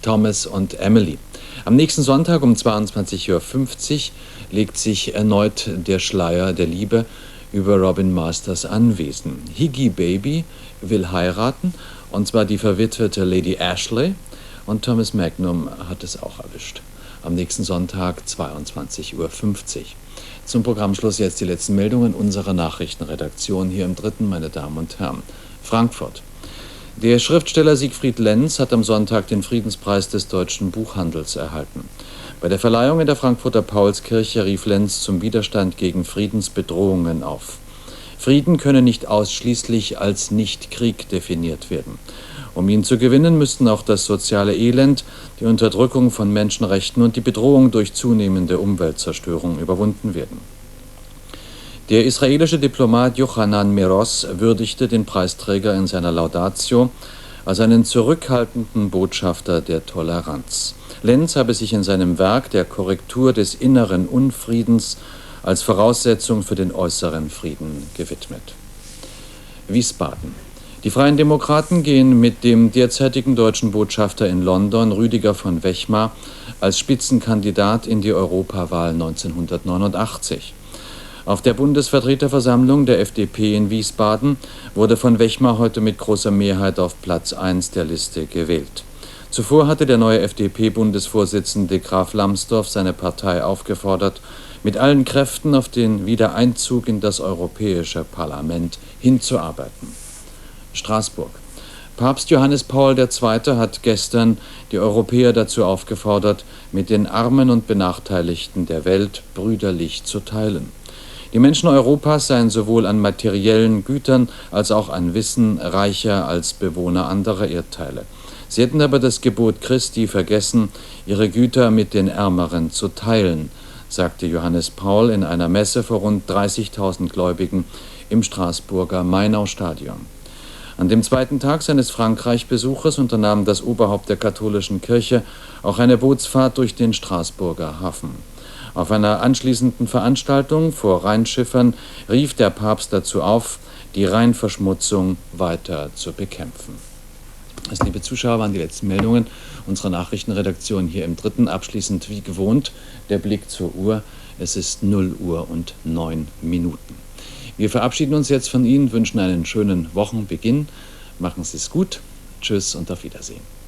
Thomas und Emily. Am nächsten Sonntag um 22:50 Uhr legt sich erneut der Schleier der Liebe über Robin Masters Anwesen. Higgy Baby will heiraten, und zwar die verwitwete Lady Ashley, und Thomas Magnum hat es auch erwischt. Am nächsten Sonntag 22:50 Uhr. Zum Programmschluss jetzt die letzten Meldungen unserer Nachrichtenredaktion hier im Dritten, meine Damen und Herren. Frankfurt. Der Schriftsteller Siegfried Lenz hat am Sonntag den Friedenspreis des deutschen Buchhandels erhalten. Bei der Verleihung in der Frankfurter Paulskirche rief Lenz zum Widerstand gegen Friedensbedrohungen auf. Frieden könne nicht ausschließlich als Nicht-Krieg definiert werden. Um ihn zu gewinnen, müssten auch das soziale Elend, die Unterdrückung von Menschenrechten und die Bedrohung durch zunehmende Umweltzerstörung überwunden werden. Der israelische Diplomat Yochanan Meros würdigte den Preisträger in seiner Laudatio als einen zurückhaltenden Botschafter der Toleranz. Lenz habe sich in seinem Werk der Korrektur des inneren Unfriedens als Voraussetzung für den äußeren Frieden gewidmet. Wiesbaden. Die Freien Demokraten gehen mit dem derzeitigen deutschen Botschafter in London, Rüdiger von Wechmar, als Spitzenkandidat in die Europawahl 1989. Auf der Bundesvertreterversammlung der FDP in Wiesbaden wurde von Wechmar heute mit großer Mehrheit auf Platz 1 der Liste gewählt. Zuvor hatte der neue FDP-Bundesvorsitzende Graf Lambsdorff seine Partei aufgefordert, mit allen Kräften auf den Wiedereinzug in das Europäische Parlament hinzuarbeiten. Straßburg. Papst Johannes Paul II. Hat gestern die Europäer dazu aufgefordert, mit den Armen und Benachteiligten der Welt brüderlich zu teilen. Die Menschen Europas seien sowohl an materiellen Gütern als auch an Wissen reicher als Bewohner anderer Erdteile. Sie hätten aber das Gebot Christi vergessen, ihre Güter mit den Ärmeren zu teilen, sagte Johannes Paul in einer Messe vor rund 30.000 Gläubigen im Straßburger Mainau-Stadion. An dem zweiten Tag seines Frankreich-Besuches unternahm das Oberhaupt der katholischen Kirche auch eine Bootsfahrt durch den Straßburger Hafen. Auf einer anschließenden Veranstaltung vor Rheinschiffern rief der Papst dazu auf, die Rheinverschmutzung weiter zu bekämpfen. Das, liebe Zuschauer, waren die letzten Meldungen unserer Nachrichtenredaktion hier im Dritten. Abschließend wie gewohnt der Blick zur Uhr. Es ist 0:09 Uhr. Wir verabschieden uns jetzt von Ihnen, wünschen einen schönen Wochenbeginn. Machen Sie es gut. Tschüss und auf Wiedersehen.